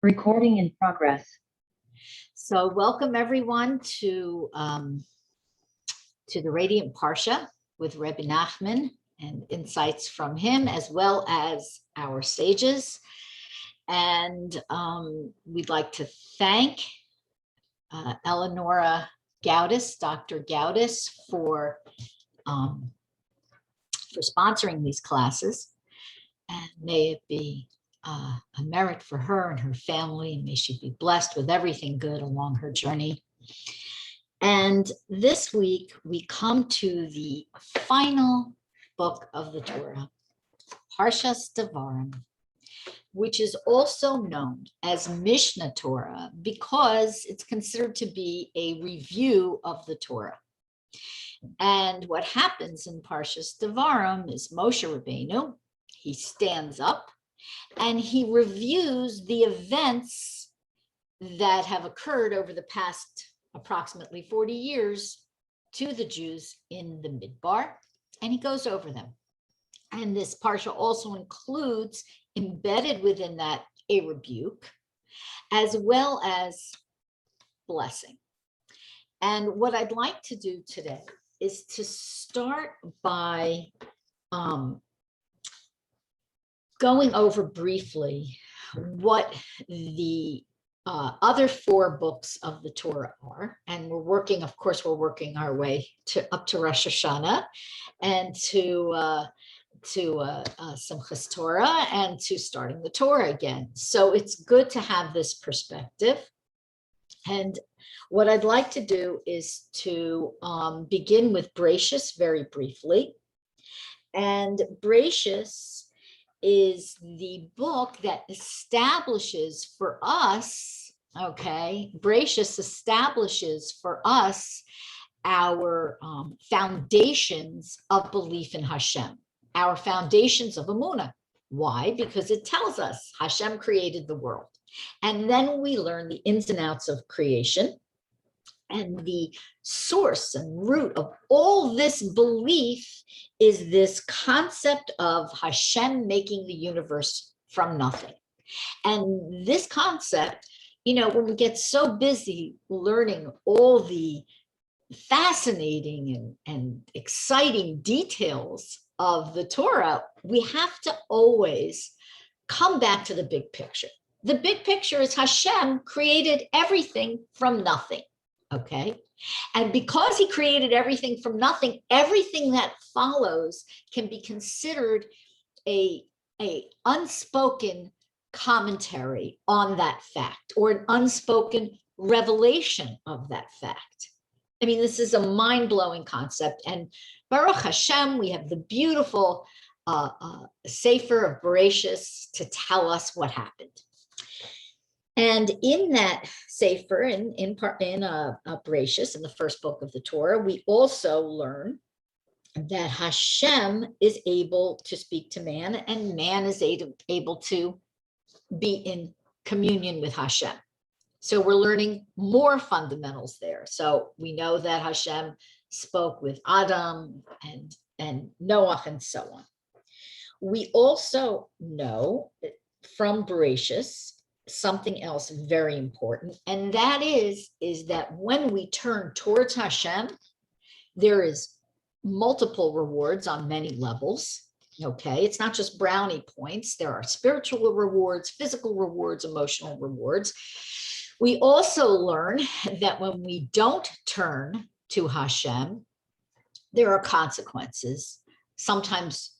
Recording in progress. So welcome everyone to the Radiant Parsha with Rebbe Nachman and insights from him, as well as our sages. And we'd like to thank Eleonora Gaudis, Dr. Gaudis, for sponsoring these classes. And may it be a merit for her and her family, and may she be blessed with everything good along her journey. And this week we come to the final book of the Torah, Parshas Devarim, which is also known as Mishnah Torah because it's considered to be a review of the Torah. And what happens in Parshas Devarim is Moshe Rabbeinu, he stands up and he reviews the events that have occurred over the past approximately 40 years to the Jews in the Midbar, and he goes over them. And this parsha also includes, embedded within that, a rebuke, as well as blessing. And what I'd like to do today is to start by going over briefly what the other four books of the Torah are. And we're working our way up to Rosh Hashanah and to Simchas Torah and to starting the Torah again. So it's good to have this perspective. And what I'd like to do is to begin with Bereshis very briefly. And Bereshis is the book that establishes for us, Bereshis establishes for us our foundations of belief in Hashem, our foundations of Emunah. Why? Because it tells us Hashem created the world. And then we learn the ins and outs of creation. And the source and root of all this belief is this concept of Hashem making the universe from nothing. And this concept, when we get so busy learning all the fascinating and exciting details of the Torah, we have to always come back to the big picture. The big picture is Hashem created everything from nothing. Okay. And because he created everything from nothing, everything that follows can be considered a unspoken commentary on that fact, or an unspoken revelation of that fact. I mean, this is a mind-blowing concept. And Baruch Hashem, we have the beautiful Sefer of Bereshis to tell us what happened. And in that Sefer, in Bereshis, in the first book of the Torah, we also learn that Hashem is able to speak to man, and man is able to be in communion with Hashem. So we're learning more fundamentals there. So we know that Hashem spoke with Adam and Noah and so on. We also know from Bereshis something else very important, and that is that when we turn towards Hashem, there is multiple rewards on many levels. Okay, it's not just brownie points. There are spiritual rewards, physical rewards, emotional rewards. We also learn that when we don't turn to Hashem, there are consequences, sometimes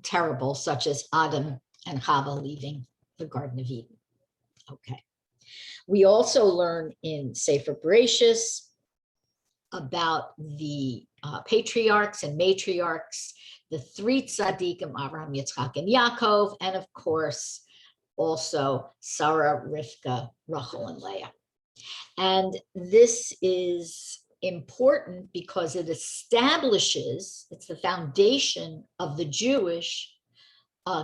terrible, such as Adam and Chava leaving the Garden of Eden. Okay. We also learn in Sefer Bereshis about the patriarchs and matriarchs, the three tzaddikim, Abraham, Yitzchak, and Yaakov, and of course, also Sarah, Rivka, Rachel, and Leah. And this is important because it establishes, it's the foundation of the Jewish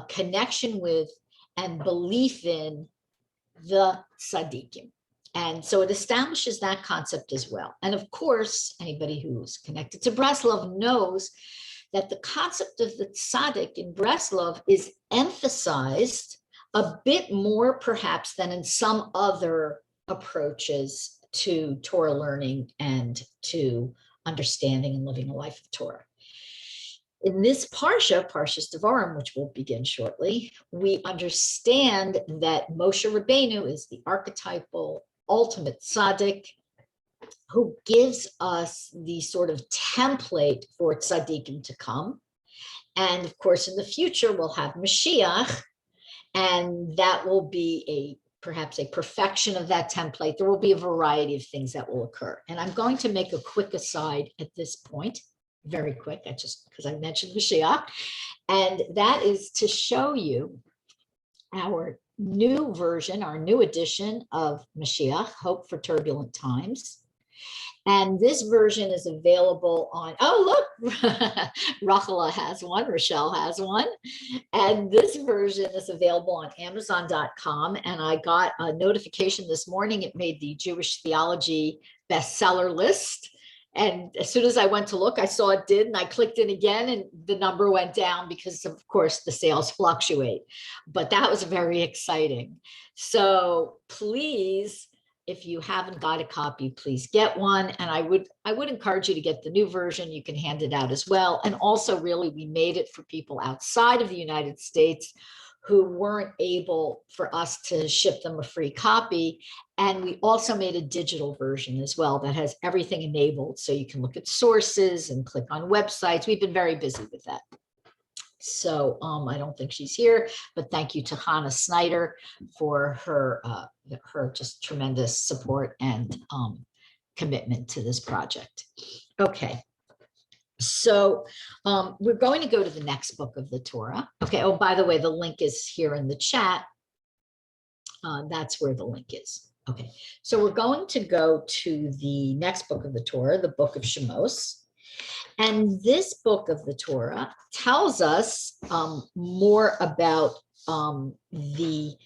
connection with and belief in the tzaddikim. And so it establishes that concept as well. And of course, anybody who's connected to Breslov knows that the concept of the tzaddik in Breslov is emphasized a bit more perhaps than in some other approaches to Torah learning and to understanding and living a life of Torah. In this Parsha, Parshas Devarim, which will begin shortly, we understand that Moshe Rabbeinu is the archetypal ultimate tzaddik who gives us the sort of template for tzaddikim to come. And of course, in the future, we'll have Mashiach, and that will be perhaps a perfection of that template. There will be a variety of things that will occur. And I'm going to make a quick aside at this point, very quick, because I mentioned Mashiach, and that is to show you our new version, our new edition of Mashiach, Hope for Turbulent Times. And this version is available on, oh, look, Rachela has one, Rochelle has one. And this version is available on Amazon.com. And I got a notification this morning. It made the Jewish Theology bestseller list. And as soon as I went to look, I saw it did, and I clicked it again, and the number went down because, of course, the sales fluctuate. But that was very exciting. So please, if you haven't got a copy, please get one. And I would encourage you to get the new version. You can hand it out as well. And also, really, we made it for people outside of the United States who weren't able for us to ship them a free copy. And we also made a digital version as well that has everything enabled. So you can look at sources and click on websites. We've been very busy with that. So I don't think she's here, but thank you to Hannah Snyder for her just tremendous support and commitment to this project. Okay. So we're going to go to the next book of the Torah. Okay. Oh, by the way, the link is here in the chat. That's where the link is. Okay. So we're going to go to the next book of the Torah, the book of Shemos. And this book of the Torah tells us more about the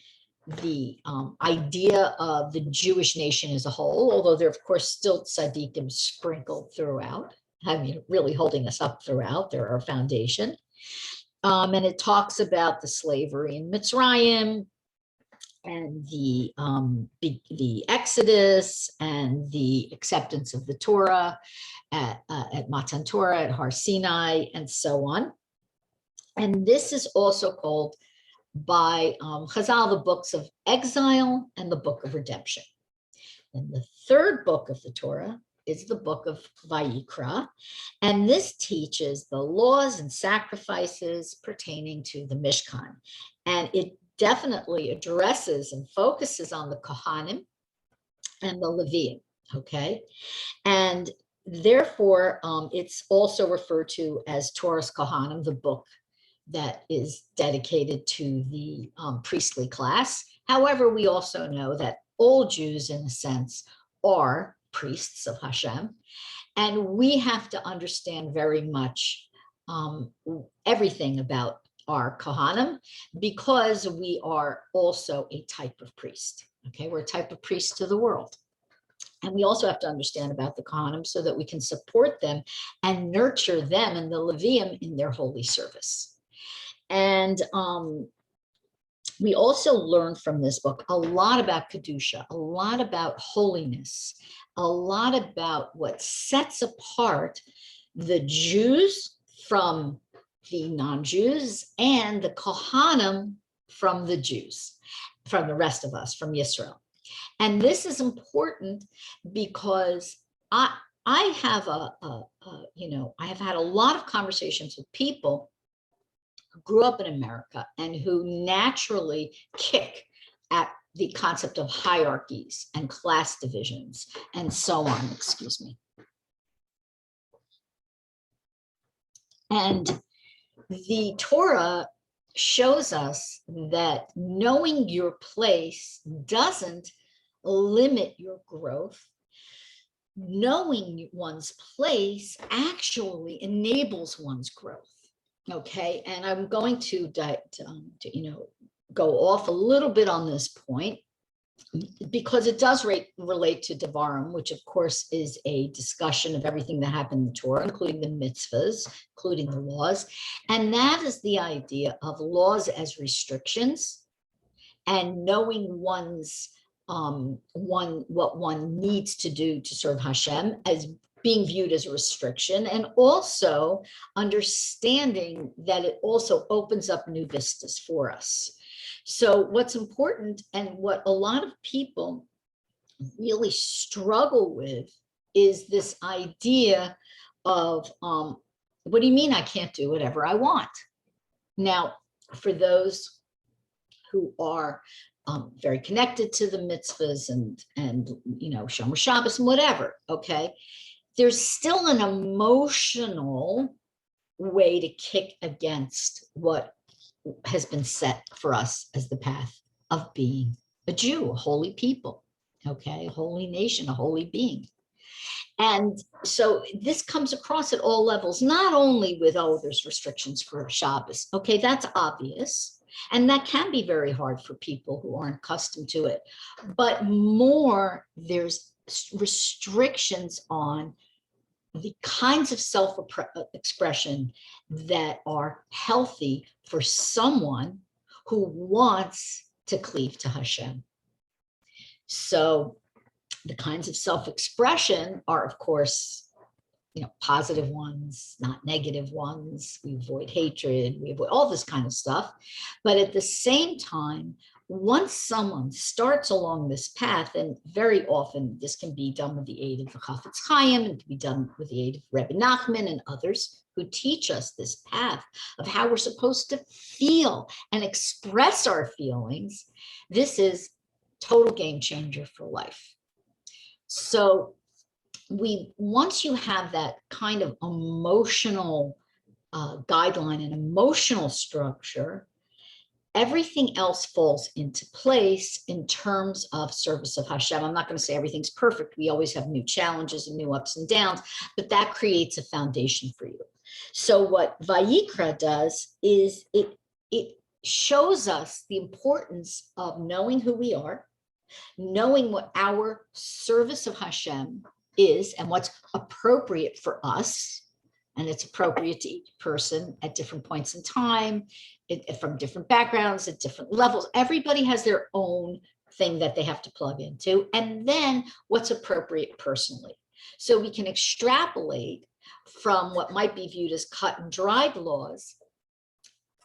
idea of the Jewish nation as a whole, although there are, of course, still tzaddikim sprinkled throughout. I mean, really holding us up throughout. They're our foundation. And it talks about the slavery in Mitzrayim and the Exodus and the acceptance of the Torah at Matan Torah, at Har Sinai, and so on. And this is also called by Chazal the books of exile and the book of redemption. And the third book of the Torah is the book of Vayikra, and this teaches the laws and sacrifices pertaining to the Mishkan. And it definitely addresses and focuses on the Kohanim and the Leviim, okay? And therefore, it's also referred to as Torah's Kohanim, the book that is dedicated to the priestly class. However, we also know that all Jews, in a sense, are priests of Hashem, and we have to understand very much everything about our Kohanim, because we are also a type of priest. Okay, we're a type of priest to the world. And we also have to understand about the Kohanim so that we can support them and nurture them and the Leviim in their holy service. And we also learn from this book a lot about Kedusha, a lot about holiness, a lot about what sets apart the Jews from the non-Jews and the Kohanim from the Jews, from the rest of us, from Yisrael. And this is important because I have I have had a lot of conversations with people who grew up in America and who naturally kick at the concept of hierarchies and class divisions and so on, excuse me. And the Torah shows us that knowing your place doesn't limit your growth. Knowing one's place actually enables one's growth. Okay, and I'm going to go off a little bit on this point because it does relate to Devarim, which of course is a discussion of everything that happened in the Torah, including the mitzvahs, including the laws. And that is the idea of laws as restrictions and knowing what one needs to do to serve Hashem as being viewed as a restriction, and also understanding that it also opens up new vistas for us. So what's important, and what a lot of people really struggle with, is this idea of, what do you mean I can't do whatever I want? Now, for those who are very connected to the mitzvahs and you know, Shomer Shabbos and whatever, okay, there's still an emotional way to kick against what has been set for us as the path of being a Jew, a holy people, okay, a holy nation, a holy being. And so this comes across at all levels, not only with, oh, there's restrictions for Shabbos. Okay, that's obvious. And that can be very hard for people who aren't accustomed to it. But more, there's restrictions on the kinds of self-expression that are healthy for someone who wants to cleave to Hashem. So the kinds of self-expression are, of course, you know, positive ones, not negative ones. We avoid hatred, we avoid all this kind of stuff. But at the same time, once someone starts along this path, and very often this can be done with the aid of the Chafetz Chaim, and it can be done with the aid of Rebbe Nachman and others who teach us this path of how we're supposed to feel and express our feelings, this is total game changer for life. So once you have that kind of emotional guideline and emotional structure, everything else falls into place in terms of service of Hashem. I'm not going to say everything's perfect. We always have new challenges and new ups and downs, but that creates a foundation for you. So what Vayikra does is it shows us the importance of knowing who we are, knowing what our service of Hashem is and what's appropriate for us. And it's appropriate to each person at different points in time, from different backgrounds, at different levels. Everybody has their own thing that they have to plug into. And then what's appropriate personally. So we can extrapolate from what might be viewed as cut and dried laws.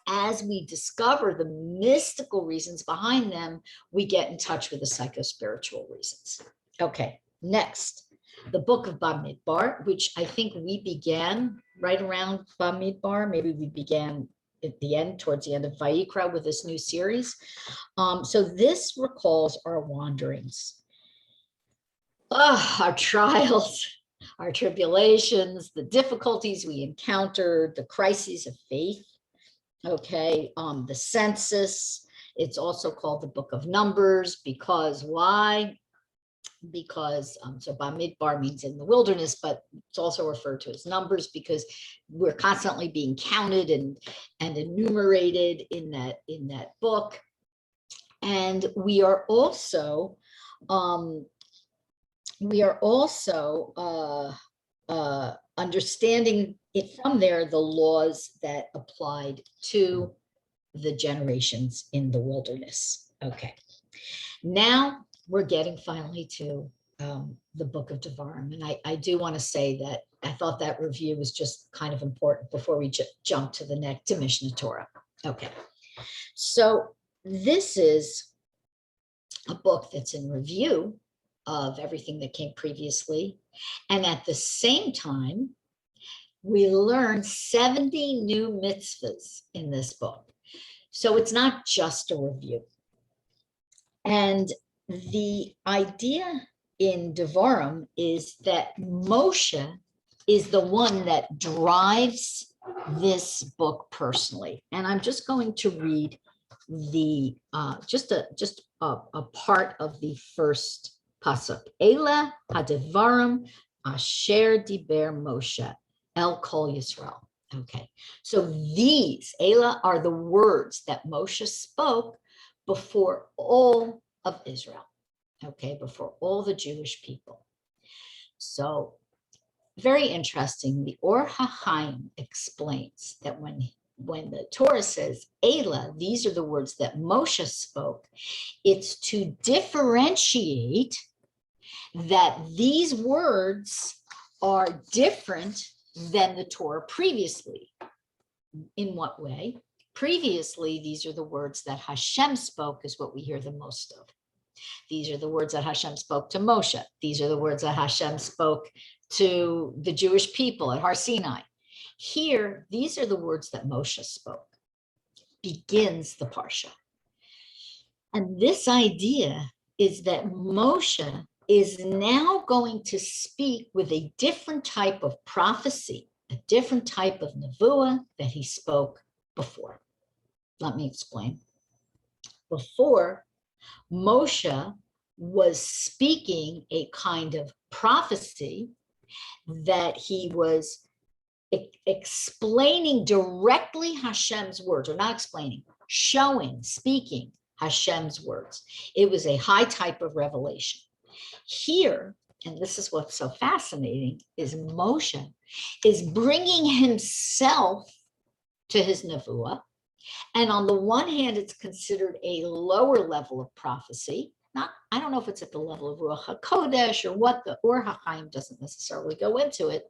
As we discover the mystical reasons behind them, we get in touch with the psycho-spiritual reasons. Okay, next, the book of Bamidbar, which I think we began right around Bamidbar. Maybe we began at the end, towards the end of Vayikra with this new series. So this recalls our wanderings, our trials, our tribulations, the difficulties we encountered, the crises of faith. Okay, the census. It's also called the book of Numbers because why? Because so Bamidbar means in the wilderness, but it's also referred to as Numbers because we're constantly being counted and enumerated in that book. And we are also understanding it from there, the laws that applied to the generations in the wilderness. Okay, now we're getting finally to the book of Devarim. And I do want to say that I thought that review was just kind of important before we jump to the next, to Mishnah Torah. Okay, so this is a book that's in review of everything that came previously. And at the same time, we learn 70 new mitzvahs in this book. So it's not just a review. And the idea in Devarim is that Moshe is the one that drives this book personally. And I'm just going to read the just a part of the first pasuk. Ela hadevarim asher diber Moshe El Kol Yisrael. Okay, so these Ela are the words that Moshe spoke before all of Israel. Okay, before all the Jewish people. So very interesting. The Or HaChaim explains that when when the Torah says Elah, these are the words that Moshe spoke, it's to differentiate that these words are different than the Torah previously. In what way? Previously, these are the words that Hashem spoke, is what we hear the most of. These are the words that Hashem spoke to Moshe. These are the words that Hashem spoke to the Jewish people at Har Sinai. Here, these are the words that Moshe spoke. Begins the Parsha. And this idea is that Moshe is now going to speak with a different type of prophecy, a different type of nevuah that he spoke before. Let me explain. Before, Moshe was speaking a kind of prophecy that he was explaining directly Hashem's words, or not explaining, showing, speaking Hashem's words. It was a high type of revelation. Here, and this is what's so fascinating, is Moshe is bringing himself to his nevuah. And on the one hand, it's considered a lower level of prophecy. I don't know if it's at the level of Ruach HaKodesh or what, the Or HaChaim doesn't necessarily go into it.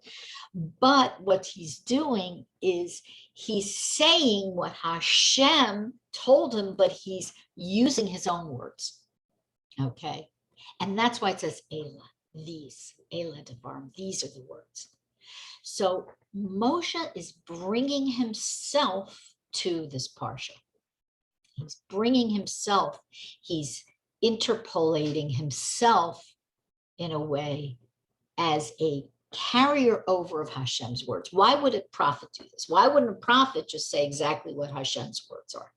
But what he's doing is he's saying what Hashem told him, but he's using his own words. Okay. And that's why it says Elah, these, Elah Devarim, these are the words. So Moshe is bringing himself to this parsha. He's bringing himself, he's interpolating himself in a way as a carrier over of Hashem's words. Why would a prophet do this? Why wouldn't a prophet just say exactly what Hashem's words are?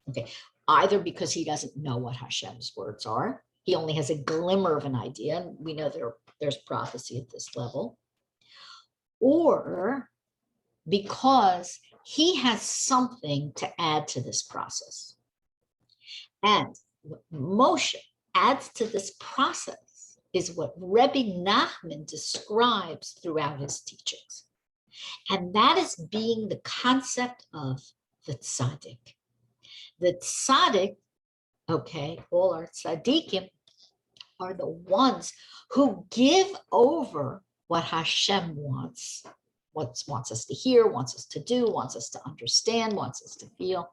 Okay, either because he doesn't know what Hashem's words are, he only has a glimmer of an idea, and we know there's prophecy at this level, or because he has something to add to this process. And what Moshe adds to this process is what Rebbe Nachman describes throughout his teachings. And that is being the concept of the tzaddik. The tzaddik, okay, all our tzaddikim are the ones who give over what Hashem wants us to hear, wants us to do, wants us to understand, wants us to feel.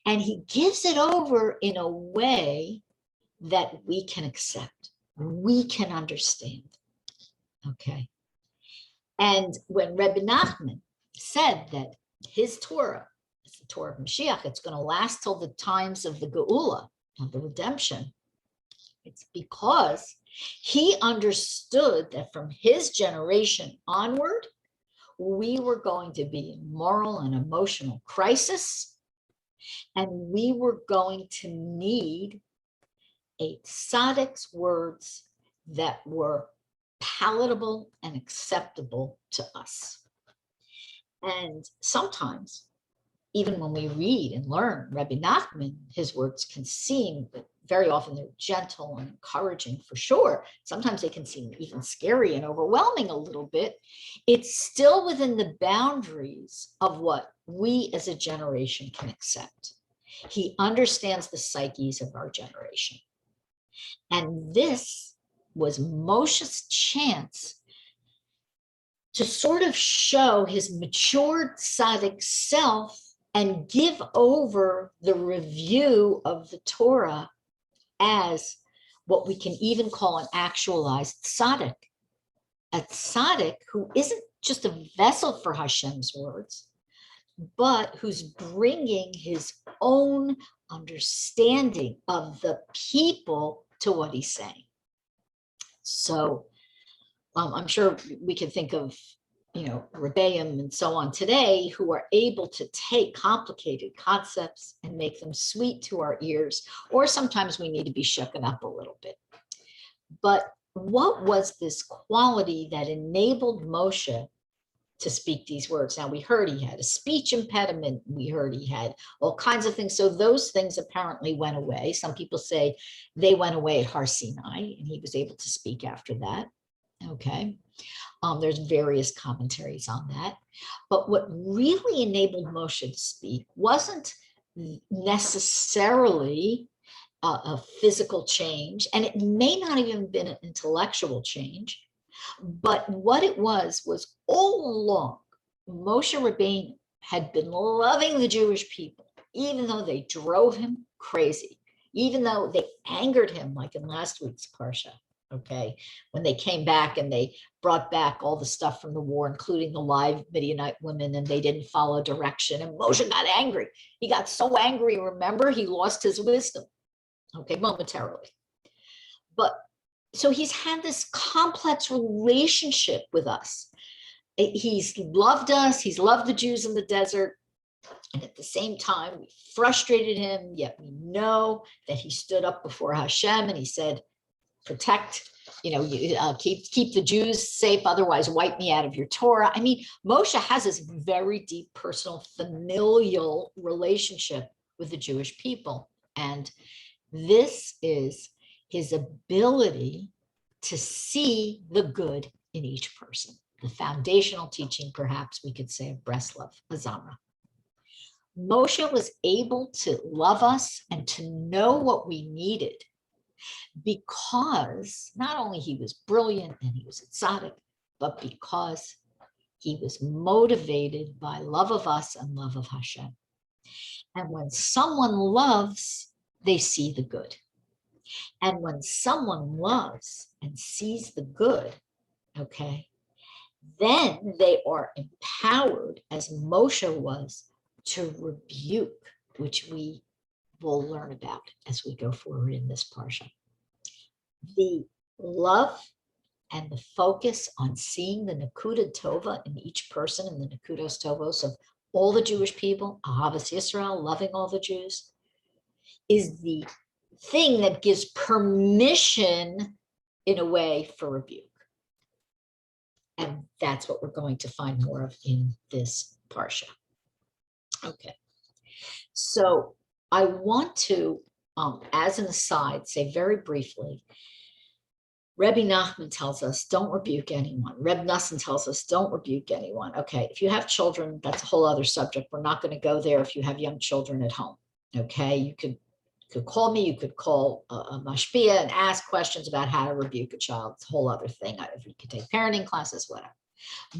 And he gives it over in a way that we can accept, we can understand. Okay. And when Rebbe Nachman said that his Torah, it's the Torah of Mashiach, it's going to last till the times of the Geula, of the redemption, it's because he understood that from his generation onward, we were going to be in moral and emotional crisis, and we were going to need a tzaddik's words that were palatable and acceptable to us. And sometimes, even when we read and learn Rebbe Nachman, his words can seem, but very often they're gentle and encouraging for sure. Sometimes they can seem even scary and overwhelming a little bit. It's still within the boundaries of what we as a generation can accept. He understands the psyches of our generation. And this was Moshe's chance to sort of show his matured tzaddik self and give over the review of the Torah as what we can even call an actualized tzaddik. A tzaddik who isn't just a vessel for Hashem's words, but who's bringing his own understanding of the people to what he's saying. So I'm sure we can think of, Rebbeim and so on today who are able to take complicated concepts and make them sweet to our ears, or sometimes we need to be shooken up a little bit. But what was this quality that enabled Moshe to speak these words? Now, we heard he had a speech impediment. We heard he had all kinds of things. So those things apparently went away. Some people say they went away at Har Sinai, and he was able to speak after that. Okay. There's various commentaries on that. But what really enabled Moshe to speak wasn't necessarily a physical change, and it may not even have been an intellectual change, but what it was all along, Moshe Rabbeinu had been loving the Jewish people, even though they drove him crazy, even though they angered him, like in last week's Parsha, okay, when they came back and they brought back all the stuff from the war, including the live Midianite women, and they didn't follow direction, and Moshe got angry. He got so angry, remember, he lost his wisdom, okay, momentarily. But so he's had this complex relationship with us. He's loved us, he's loved the Jews in the desert, and at the same time, we frustrated him, yet we know that he stood up before Hashem and he said, protect, keep the Jews safe, otherwise wipe me out of your Torah. I mean, Moshe has this very deep personal familial relationship with the Jewish people. And this is his ability to see the good in each person. The foundational teaching, perhaps we could say, of Breslov, Azamra. Moshe was able to love us and to know what we needed because not only he was brilliant and he was a tzaddik, but because he was motivated by love of us and love of Hashem. And when someone loves, they see the good. And when someone loves and sees the good, okay, then they are empowered, as Moshe was, to rebuke, which we will learn about as we go forward in this parsha. The love and the focus on seeing the Nakuda Tova in each person, and the Nakudos Tovos of all the Jewish people, Ahavas Yisrael, loving all the Jews, is the thing that gives permission, in a way, for rebuke. And that's what we're going to find more of in this parsha. Okay, so I want to, as an aside, say very briefly, Rebbe Nachman tells us, don't rebuke anyone. Reb Nassan tells us, don't rebuke anyone. Okay, if you have children, that's a whole other subject. We're not going to go there if you have young children at home. Okay, you could call me, you could call a mashpia and ask questions about how to rebuke a child. It's a whole other thing. You could take parenting classes, whatever.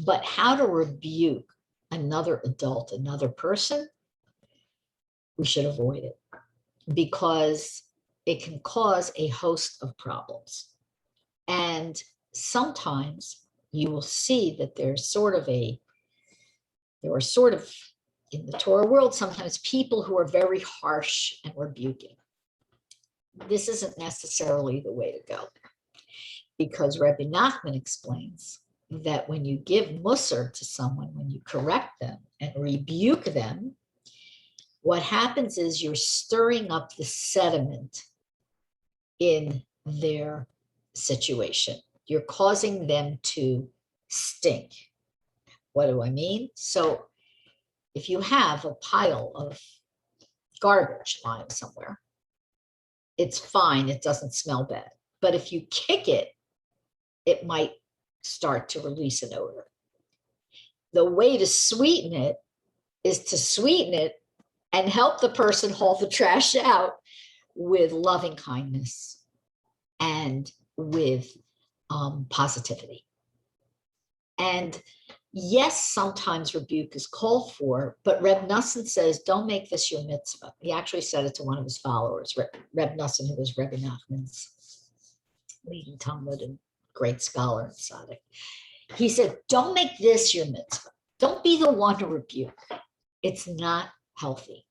But how to rebuke another adult, another person, we should avoid it because it can cause a host of problems. And sometimes you will see that there are sort of in the Torah world, sometimes people who are very harsh and rebuking. This isn't necessarily the way to go, because Rebbe Nachman explains that when you give musar to someone, when you correct them and rebuke them, what happens is you're stirring up the sediment in their situation. You're causing them to stink. What do I mean? So if you have a pile of garbage lying somewhere, it's fine, it doesn't smell bad. But if you kick it, it might start to release an odor. The way to sweeten it is to sweeten it and help the person haul the trash out with loving kindness and with positivity. And yes, sometimes rebuke is called for, but Reb Nassan says, don't make this your mitzvah. He actually said it to one of his followers, Reb Nassan, who was Rebbe Nachman's leading Talmud and great scholar and tzaddik. He said, don't make this your mitzvah. Don't be the one to rebuke. It's not healthy.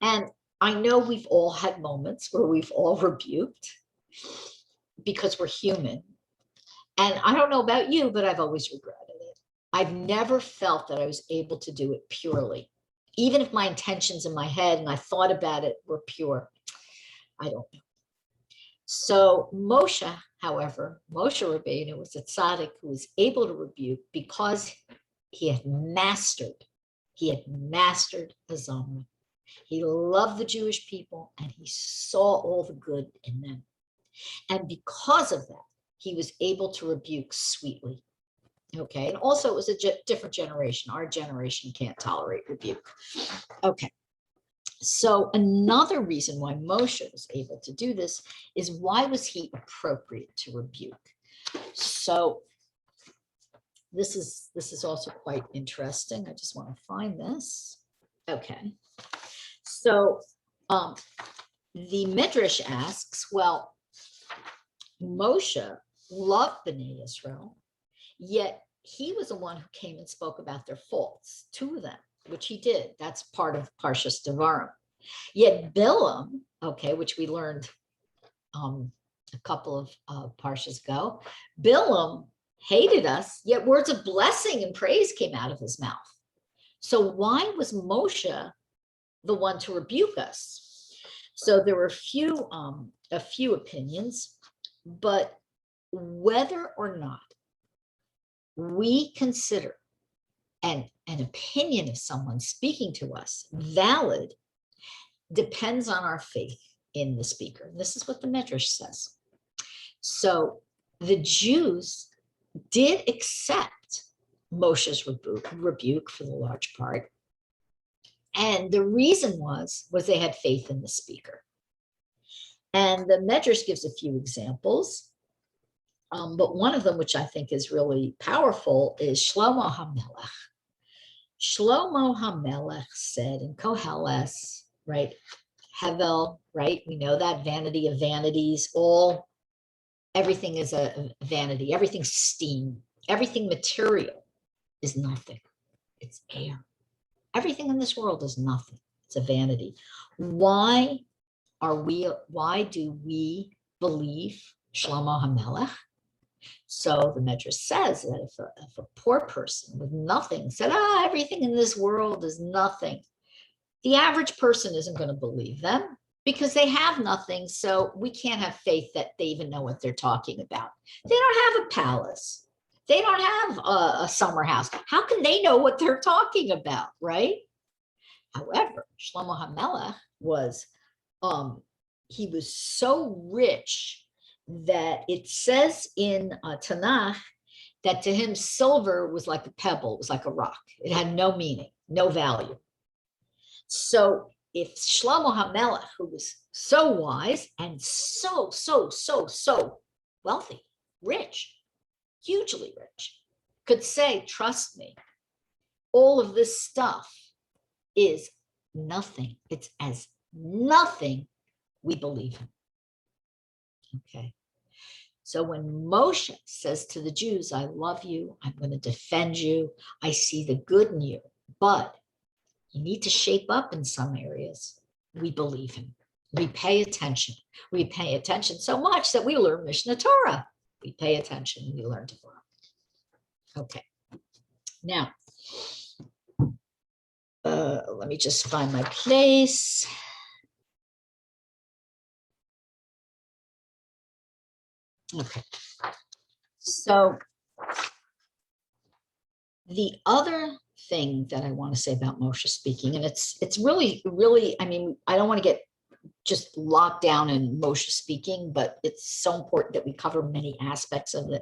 And I know we've all had moments where we've all rebuked because we're human. And I don't know about you, but I've always regretted it. I've never felt that I was able to do it purely. Even if my intentions in my head and I thought about it were pure, I don't know. So Moshe, however, Moshe Rabbeinu was a tzaddik who was able to rebuke because he had mastered Azamra. He loved the Jewish people and he saw all the good in them. And because of that, he was able to rebuke sweetly. Okay, and also it was a different generation. Our generation can't tolerate rebuke. Okay, so another reason why Moshe was able to do this is, why was he appropriate to rebuke? So this is also quite interesting. I just want to find this. Okay, so the Midrash asks, well, Moshe loved B'nei Yisrael, yet he was the one who came and spoke about their faults to them, which he did. That's part of Parshas Devarim. Yet Bilam, okay, which we learned a couple of parshas ago, Bilam hated us, yet words of blessing and praise came out of his mouth. So why was Moshe the one to rebuke us? So there were a few opinions, but whether or not we consider an opinion of someone speaking to us valid depends on our faith in the speaker. And this is what the Midrash says. So the Jews did accept Moshe's rebuke for the large part. And the reason was they had faith in the speaker. And the Midrash gives a few examples. But one of them, which I think is really powerful, is Shlomo HaMelech. Shlomo HaMelech said in Koheles, right? Hevel, right? We know that, vanity of vanities, everything is a vanity, everything's steam, everything material is nothing. It's air. Everything in this world is nothing. It's a vanity. Why do we believe Shlomo HaMelech? So the Midrash says that if a poor person with nothing said, everything in this world is nothing, the average person isn't going to believe them because they have nothing. So we can't have faith that they even know what they're talking about. They don't have a palace. They don't have a summer house. How can they know what they're talking about, right? However, Shlomo HaMelech was, he was so rich that it says in Tanakh that to him silver was like a pebble, it was like a rock. It had no meaning, no value. So if Shlomo HaMelech, who was so wise and so wealthy, rich, hugely rich, could say, trust me, all of this stuff is nothing. It's as nothing, we believe him. Okay. So when Moshe says to the Jews, I love you, I'm going to defend you, I see the good in you, but you need to shape up in some areas, we believe him. We pay attention. We pay attention so much that we learn Mishnah Torah. We pay attention, we learn Torah. Okay. Now, let me just find my place. Okay. So the other thing that I want to say about Moshe speaking, and it's really, I mean, I don't want to get just locked down in Moshe speaking, but it's so important that we cover many aspects of it.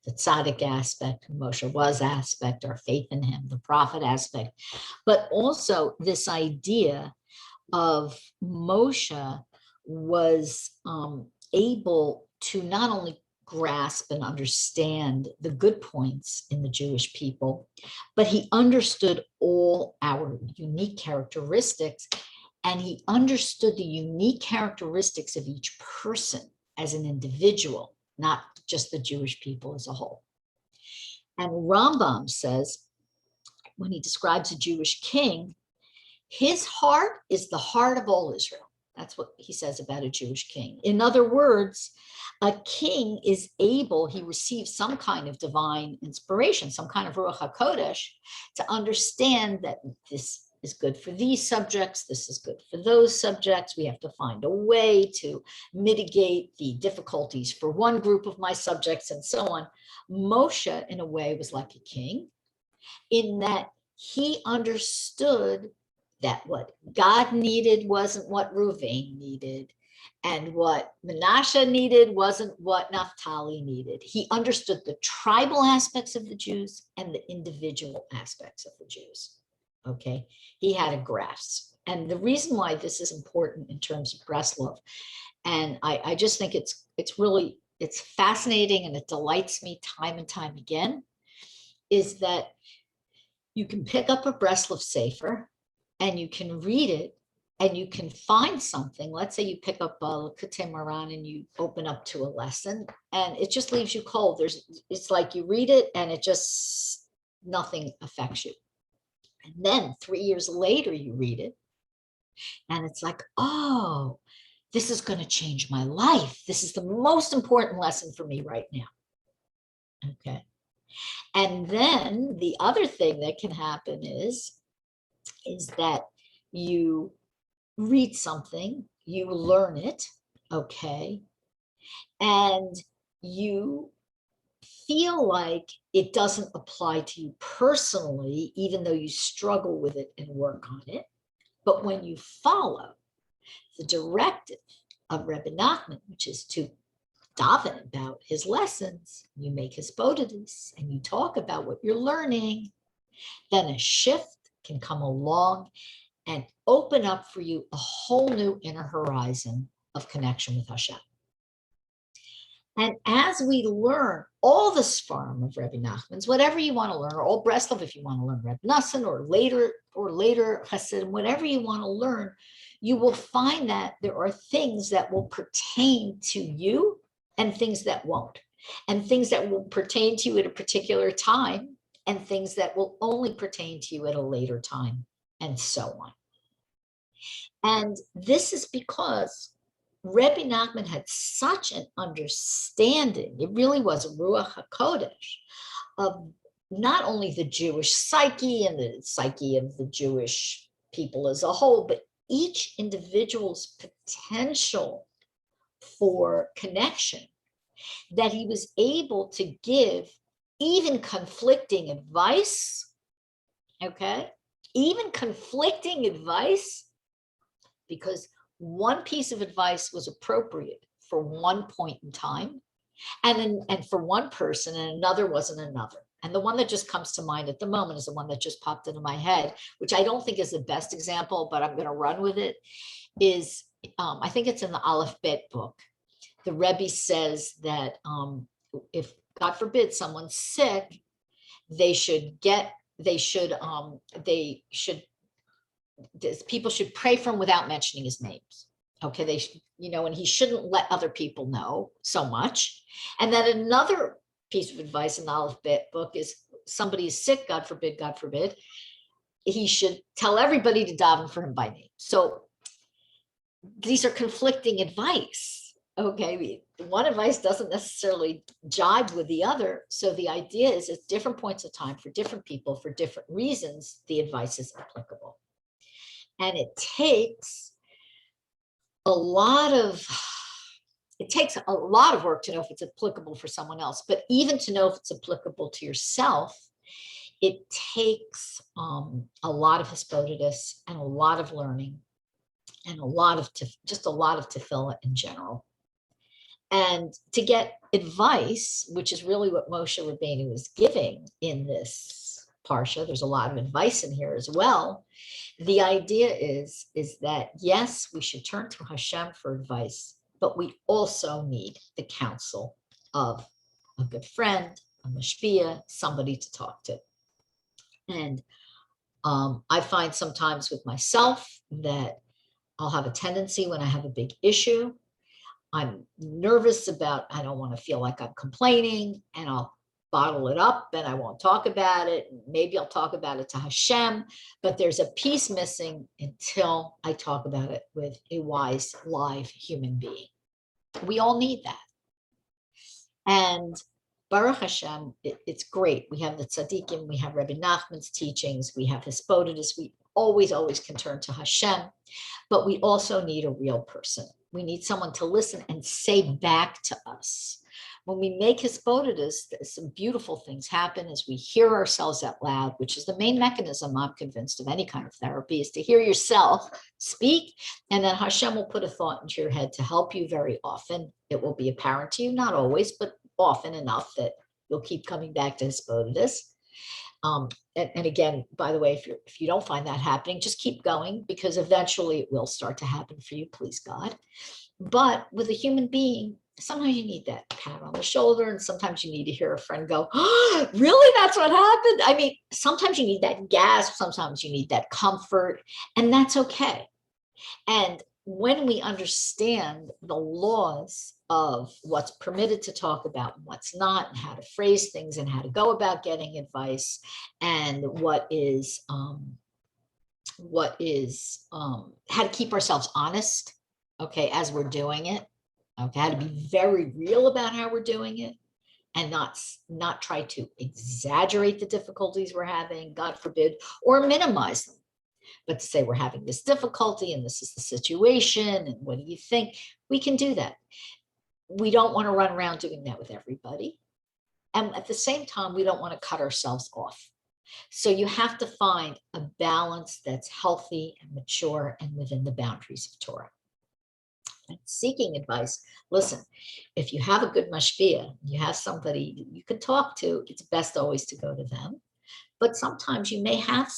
The tzaddik aspect, Moshe was aspect, our faith in him, the prophet aspect, but also this idea of Moshe was able to not only grasp and understand the good points in the Jewish people, but he understood all our unique characteristics, and he understood the unique characteristics of each person as an individual, not just the Jewish people as a whole. And Rambam says, when he describes a Jewish king, his heart is the heart of all Israel. That's what he says about a Jewish king. In other words, a king is able, he receives some kind of divine inspiration, some kind of Ruach HaKodesh, to understand that this is good for these subjects, this is good for those subjects. We have to find a way to mitigate the difficulties for one group of my subjects and so on. Moshe, in a way, was like a king in that he understood that what God needed wasn't what Ruvain needed, and what Menashe needed wasn't what Naphtali needed. He understood the tribal aspects of the Jews and the individual aspects of the Jews. Okay, he had a grasp. And the reason why this is important in terms of Breslov, and I just think it's fascinating and it delights me time and time again, is that you can pick up a Breslov Sefer and you can read it and you can find something. Let's say you pick up a Likutei Moharan and you open up to a lesson and it just leaves you cold. It's like you read it and it just, nothing affects you. And then 3 years later, you read it and it's like, oh, this is going to change my life. This is the most important lesson for me right now. Okay. And then the other thing that can happen is that you read something, you learn it, okay, and you feel like it doesn't apply to you personally, even though you struggle with it and work on it. But when you follow the directive of Rebbe Nachman, which is to daven about his lessons, you make his bodhidus, and you talk about what you're learning, then a shift can come along and open up for you a whole new inner horizon of connection with Hashem. And as we learn all the Sfarim of Rebbe Nachman's, whatever you want to learn, or all Breslov if you want to learn Rebbe Nassan, or later Hasidim, whatever you want to learn, you will find that there are things that will pertain to you and things that won't, and things that will pertain to you at a particular time and things that will only pertain to you at a later time, and so on. And this is because Rebbe Nachman had such an understanding, it really was a Ruach HaKodesh, of not only the Jewish psyche and the psyche of the Jewish people as a whole, but each individual's potential for connection, that he was able to give even conflicting advice, okay? Even conflicting advice, because one piece of advice was appropriate for one point in time, and for one person, and another wasn't another. And the one that just comes to mind at the moment is the one that just popped into my head, which I don't think is the best example, but I'm going to run with it, is I think it's in the Aleph Bet book. The Rebbe says that if, God forbid, someone's sick, people should pray for him without mentioning his names. Okay, they should, and he shouldn't let other people know so much. And then another piece of advice in the Aleph Bet book is somebody is sick, God forbid, he should tell everybody to daven for him by name. So these are conflicting advice. Okay, one advice doesn't necessarily jibe with the other. So the idea is at different points of time for different people, for different reasons, the advice is applicable. And it takes a lot of work to know if it's applicable for someone else, but even to know if it's applicable to yourself, it takes a lot of hisbodedus and a lot of learning and a lot of tefillah in general. And to get advice, which is really what Moshe Rabbeinu is giving in this parsha, there's a lot of advice in here as well. The idea is that, yes, we should turn to Hashem for advice, but we also need the counsel of a good friend, a mashpia, somebody to talk to. And I find sometimes with myself that I'll have a tendency when I have a big issue, I'm nervous about, I don't want to feel like I'm complaining, and I'll bottle it up and I won't talk about it. Maybe I'll talk about it to Hashem, but there's a piece missing until I talk about it with a wise, live human being. We all need that. And Baruch Hashem, it's great. We have the tzaddikim, we have Rebbe Nachman's teachings, we have hisbodedus. We always can turn to Hashem, but we also need a real person. We need someone to listen and say back to us When we make hisbodedus, some beautiful things happen as we hear ourselves out loud, which is the main mechanism, I'm convinced, of any kind of therapy, is to hear yourself speak, and then Hashem will put a thought into your head to help you very often. It will be apparent to you, not always, but often enough that you'll keep coming back to hisbodedus. And again, by the way, if you don't find that happening, just keep going, because eventually it will start to happen for you, please God. But with a human being, sometimes you need that pat on the shoulder, and sometimes you need to hear a friend go, oh, really, that's what happened? I mean, sometimes you need that gasp, sometimes you need that comfort, and that's okay. And when we understand the laws of what's permitted to talk about and what's not, and how to phrase things and how to go about getting advice, and what is how to keep ourselves honest, okay, as we're doing it, okay, how to be very real about how we're doing it, and not try to exaggerate the difficulties we're having, God forbid, or minimize them, but to say we're having this difficulty and this is the situation and what do you think? We can do that. We don't want to run around doing that with everybody. And at the same time, we don't want to cut ourselves off. So you have to find a balance that's healthy and mature and within the boundaries of Torah. And seeking advice, listen, if you have a good mashpia, you have somebody you can talk to, it's best always to go to them. But sometimes you may have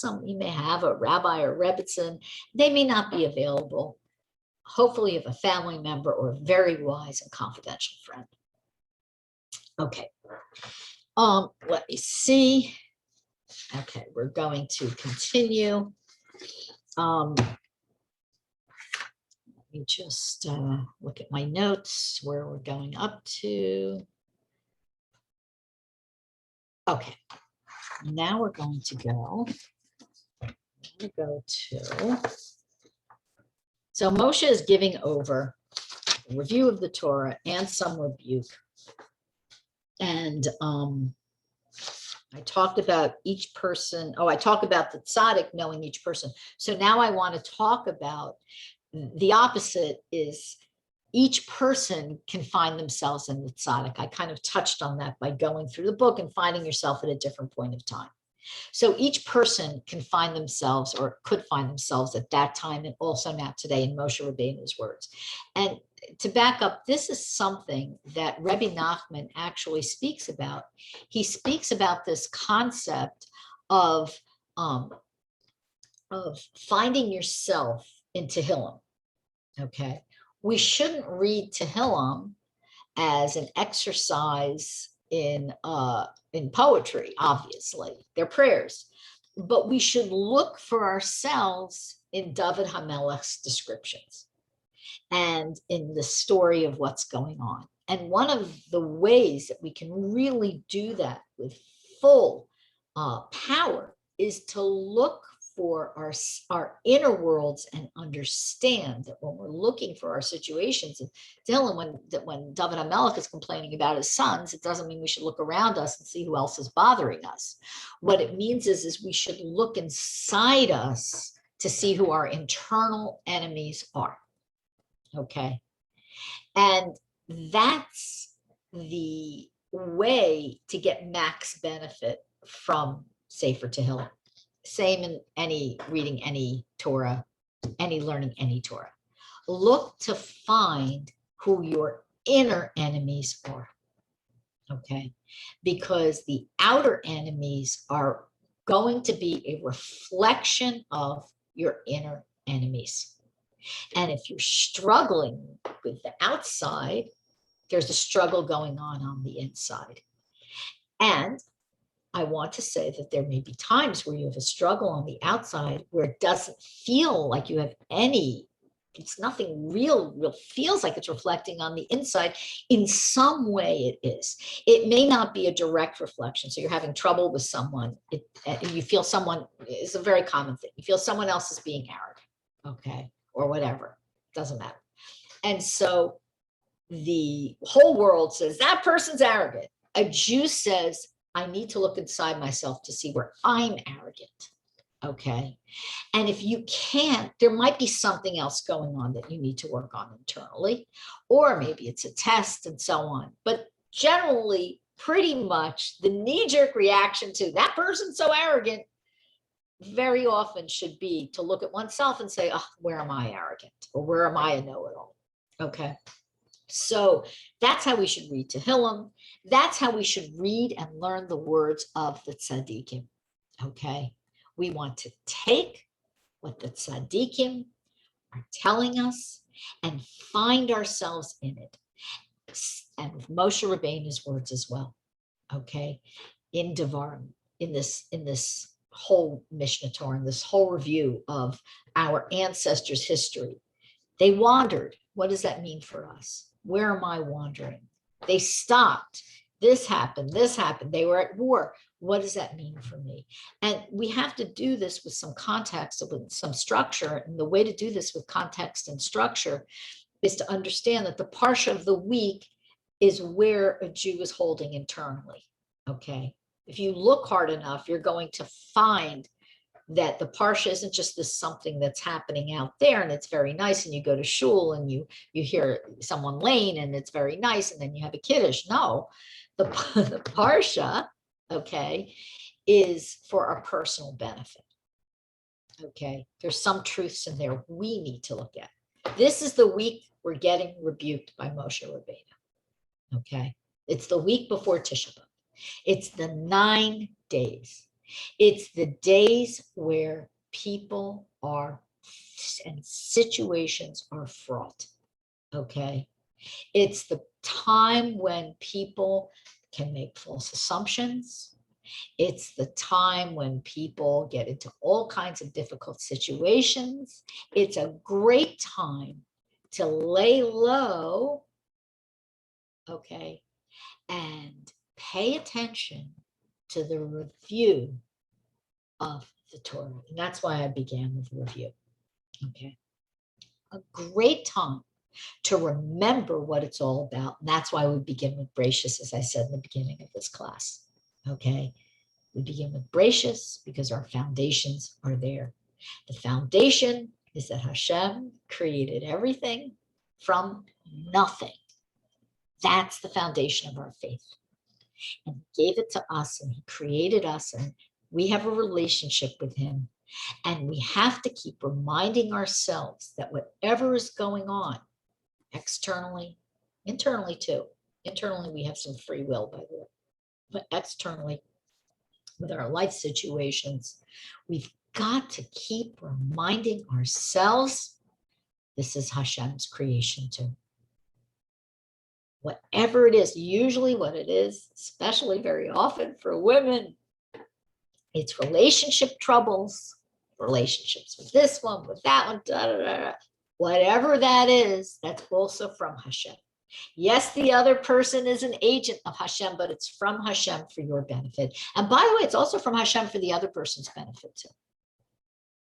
a rabbi or rebbitzin, they may not be available. Hopefully you have a family member or a very wise and confidential friend. Okay, let me see. Okay, we're going to continue. Let me just look at my notes where we're going up to. Okay, now we're going to go to, so Moshe is giving over a review of the Torah and some rebuke. And I talked about each person. Oh, I talked about the tzaddik knowing each person. So now I want to talk about the opposite, is each person can find themselves in the tzaddik. I kind of touched on that by going through the book and finding yourself at a different point of time. So each person can find themselves, or could find themselves at that time, and also now today, in Moshe Rabbeinu's words. And to back up, this is something that Rebbe Nachman actually speaks about. He speaks about this concept of finding yourself in Tehillim. Okay, we shouldn't read Tehillim as an exercise in poetry. Obviously, they're prayers, but we should look for ourselves in David HaMelech's descriptions and in the story of what's going on. And one of the ways that we can really do that with full power is to look for our inner worlds and understand that when we're looking for our situations, Dylan, when David HaMelech is complaining about his sons, it doesn't mean we should look around us and see who else is bothering us. What it means is we should look inside us to see who our internal enemies are. Okay. And that's the way to get max benefit from Sefer Tehillim. Same in any reading, any Torah, any learning, any Torah. Look to find who your inner enemies are, okay? Because the outer enemies are going to be a reflection of your inner enemies. And if you're struggling with the outside, there's a struggle going on the inside. And I want to say that there may be times where you have a struggle on the outside where it doesn't feel like you have it's nothing real feels like it's reflecting on the inside. In some way it is. It may not be a direct reflection. So you're having trouble with someone, you feel someone, it's a very common thing. You feel someone else is being arrogant, okay, or whatever, doesn't matter. And so the whole world says that person's arrogant. A Jew says, I need to look inside myself to see where I'm arrogant, okay? And if you can't, there might be something else going on that you need to work on internally, or maybe it's a test and so on. But generally pretty much the knee-jerk reaction to that person's so arrogant very often should be to look at oneself and say, oh, where am I arrogant? Or where am I a know-it-all? Okay. So that's how we should read Tehillim. That's how we should read and learn the words of the tzaddikim. Okay. We want to take what the tzaddikim are telling us and find ourselves in it. And with Moshe Rabbeinu's words as well. Okay. In Devarim, in this whole Mishnah Torah, in this whole review of our ancestors' history, they wandered. What does that mean for us? Where am I wandering? They stopped. This happened. They were at war. What does that mean for me? And we have to do this with some context, with some structure. And the way to do this with context and structure is to understand that the Parsha of the week is where a Jew is holding internally. Okay. If you look hard enough, you're going to find that the Parsha isn't just this something that's happening out there and it's very nice, and you go to shul and you hear someone laying and it's very nice, and then you have a kiddush. No, the Parsha, okay, is for our personal benefit. Okay, there's some truths in there we need to look at. This is the week we're getting rebuked by Moshe Rabbeinu. Okay, it's the week before Tisha B'Av. It's the 9 days. It's the days where people are and situations are fraught. Okay. It's the time when people can make false assumptions. It's the time when people get into all kinds of difficult situations. It's a great time to lay low. Okay. And pay attention to the review of the Torah. And that's why I began with review. Okay. A great time to remember what it's all about. And that's why we begin with Bereshis, as I said in the beginning of this class. Okay. We begin with Bereshis because our foundations are there. The foundation is that Hashem created everything from nothing. That's the foundation of our faith. And he gave it to us, and he created us, and we have a relationship with him. And we have to keep reminding ourselves that whatever is going on externally, internally too. Internally, we have some free will, by the way. But externally, with our life situations, we've got to keep reminding ourselves this is Hashem's creation too. Whatever it is, usually what it is, especially very often for women, it's relationship troubles, relationships with this one, with that one, da, da, da, da. Whatever that is, that's also from Hashem. Yes, the other person is an agent of Hashem, but it's from Hashem for your benefit. And by the way, it's also from Hashem for the other person's benefit too.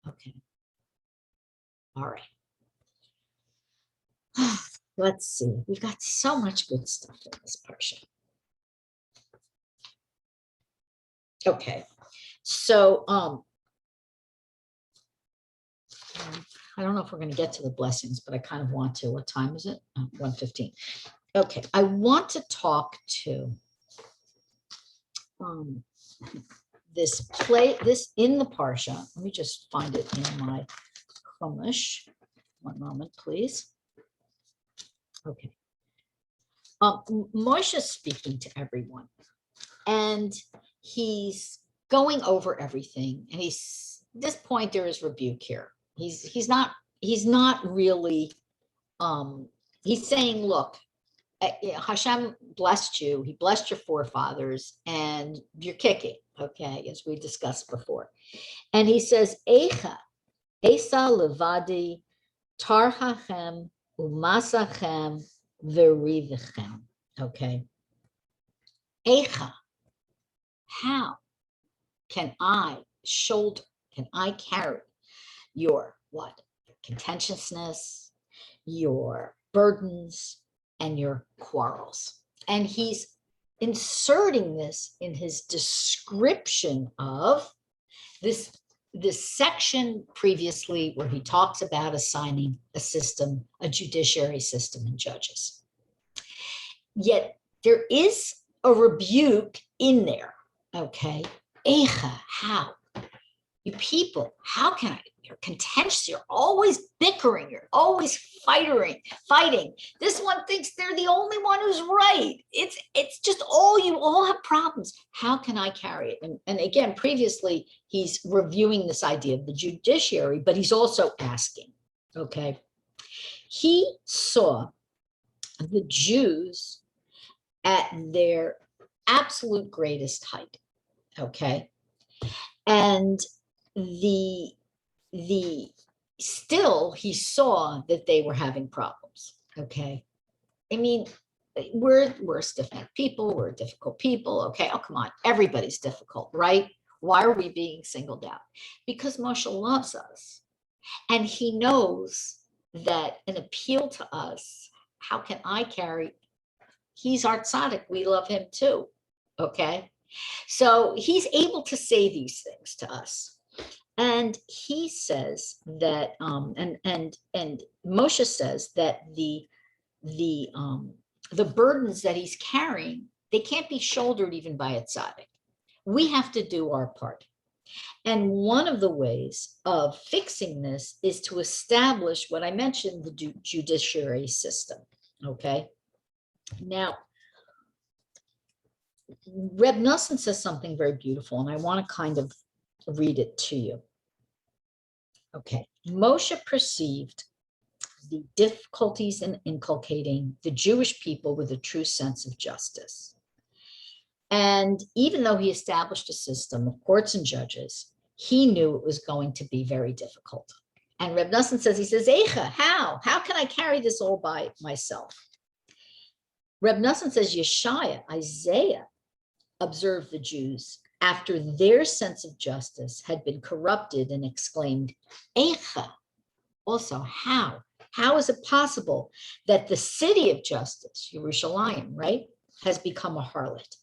Okay. All right. Let's see. We've got so much good stuff in this parsha. Okay. So I don't know if we're going to get to the blessings, but I kind of want to. What time is it? 1:15. Okay. I want to talk to this in the parsha. Let me just find it in my chumash. One moment, please. Okay. Moshe is speaking to everyone, and he's going over everything. And at this point, there is rebuke here. He's not really. He's saying, look, Hashem blessed you. He blessed your forefathers, and you're kicking. Okay, as we discussed before. And he says, Eicha, Esa levadi, tarhachem. Umasachem verivichem. Okay. Eicha, how can I carry your what? Your contentiousness, your burdens, and your quarrels? And he's inserting this in his description of this section previously where he talks about assigning a judiciary system and judges. Yet there is a rebuke in there. Okay. Echa, how? You people, how can I? You're contentious. You're always bickering. You're always fighting. This one thinks they're the only one who's right. It's just you all have problems. How can I carry it? And again, previously, he's reviewing this idea of the judiciary, but he's also asking, okay, he saw the Jews at their absolute greatest height, okay? And still he saw that they were having problems, okay? I mean, we're stiff-necked people, we're difficult people, okay? Oh, come on, everybody's difficult, right? Why are we being singled out? Because Moshe loves us, and he knows that an appeal to us, how can I carry? He's our tzaddik, we love him too, okay? So he's able to say these things to us. And he says that, and Moshe says that the burdens that he's carrying, they can't be shouldered even by a tzaddik. We have to do our part. And one of the ways of fixing this is to establish what I mentioned, the judiciary system, okay? Now, Reb Nosson says something very beautiful, and I want to kind of read it to you. Okay, Moshe perceived the difficulties in inculcating the Jewish people with a true sense of justice. And even though he established a system of courts and judges, he knew it was going to be very difficult. And Reb Nosson says, Eicha, how? How can I carry this all by myself? Reb Nosson says, Yeshaya, Isaiah, observed the Jews after their sense of justice had been corrupted and exclaimed, Eicha, also how? How is it possible that the city of justice, Yerushalayim, right, has become a harlot?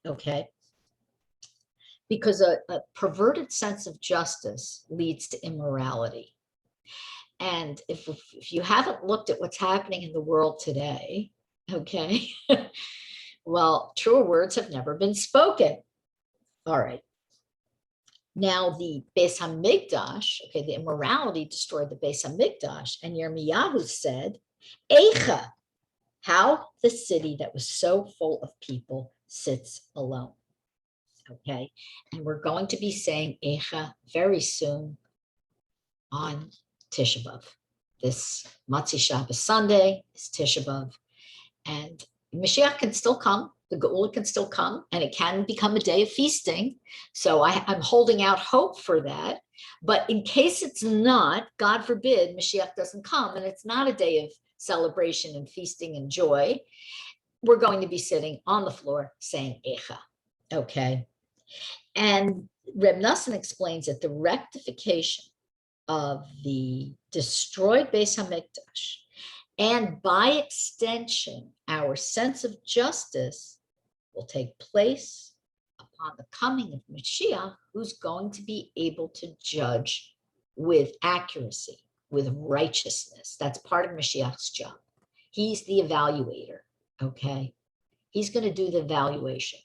Okay. Because a perverted sense of justice leads to immorality. And if you haven't looked at what's happening in the world today, okay, well, truer words have never been spoken. All right. Now the Beis Hamikdash, okay, the immorality destroyed the Beis Hamikdash, and Yirmiyahu said, Eicha, how the city that was so full of people sits alone. Okay, and we're going to be saying Eicha very soon on Tisha B'Av. This Matzi Shabbos Sunday is Tisha B'Av, and Mashiach can still come, the Geula can still come, and it can become a day of feasting. So I'm holding out hope for that. But in case it's not, God forbid, Mashiach doesn't come, and it's not a day of celebration and feasting and joy, we're going to be sitting on the floor saying Eicha, okay? And Reb Nosson explains that the rectification of the destroyed Beis Hamikdash, and by extension, our sense of justice, will take place upon the coming of Mashiach, who's going to be able to judge with accuracy, with righteousness. That's part of Mashiach's job. He's the evaluator, okay? He's going to do the evaluation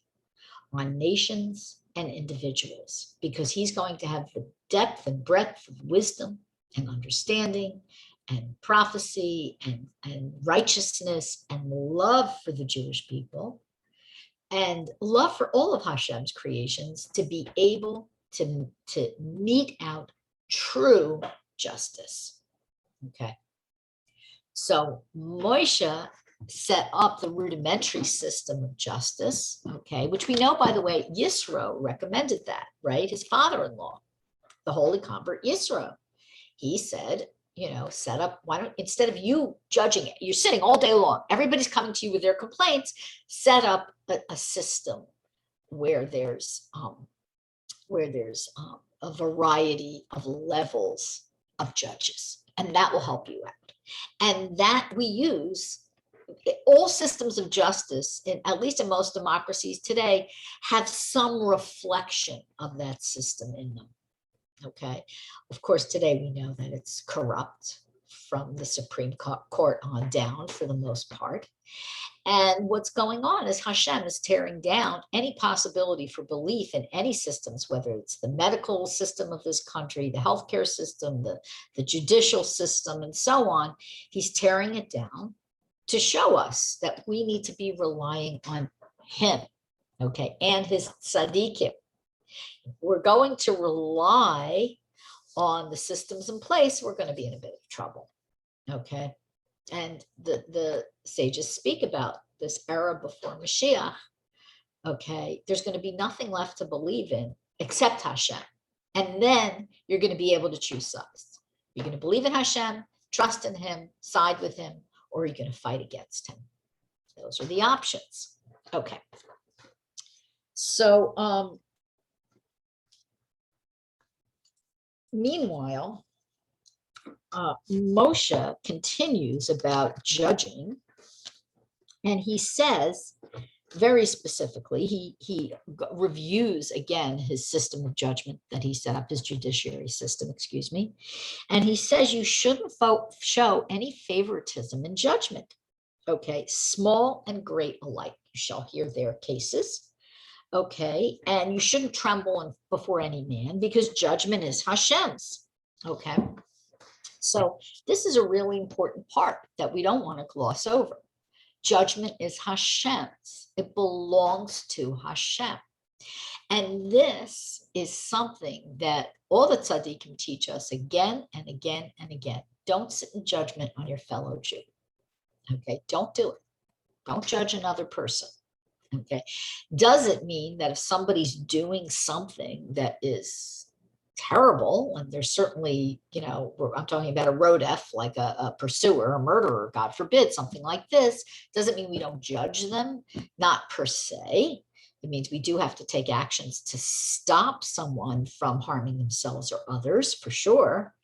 on nations and individuals, because he's going to have the depth and breadth of wisdom and understanding and prophecy and righteousness and love for the Jewish people and love for all of Hashem's creations to be able to mete out true justice. Okay. So Moshe set up the rudimentary system of justice, okay, which we know, by the way, Yisro recommended that, right? His father-in-law, the holy convert Yisro. He said, you know, set up, why don't, instead of you judging it, you're sitting all day long, everybody's coming to you with their complaints, set up a system where there's a variety of levels of judges, and that will help you out. And that we use, all systems of justice, at least in most democracies today, have some reflection of that system in them. Okay. Of course, today we know that it's corrupt, from the Supreme Court on down for the most part. And what's going on is Hashem is tearing down any possibility for belief in any systems, whether it's the medical system of this country, the healthcare system, the judicial system, and so on. He's tearing it down to show us that we need to be relying on him, okay, and his tzaddikim. We're going to rely on the systems in place, we're going to be in a bit of trouble, okay? And the sages speak about this era before Mashiach, okay? There's going to be nothing left to believe in except Hashem. And then you're going to be able to choose sides. You're going to believe in Hashem, trust in him, side with him, or you're going to fight against him. Those are the options. Okay. So, meanwhile, Moshe continues about judging, and he says very specifically, he reviews again his system of judgment that he set up, his judiciary system, excuse me, and he says you shouldn't show any favoritism in judgment, okay, small and great alike. You shall hear their cases, okay, and you shouldn't tremble before any man because judgment is Hashem's, okay. So this is a really important part that we don't want to gloss over. Judgment is Hashem's. It belongs to Hashem. And this is something that all the tzaddikim teach us again and again and again. Don't sit in judgment on your fellow Jew. Okay, don't do it. Don't judge another person. Okay, does it mean that if somebody's doing something that is terrible, and there's certainly, you know, I'm talking about a rodef, like a pursuer, a murderer, God forbid, something like this, doesn't mean we don't judge them, not per se. It means we do have to take actions to stop someone from harming themselves or others, for sure.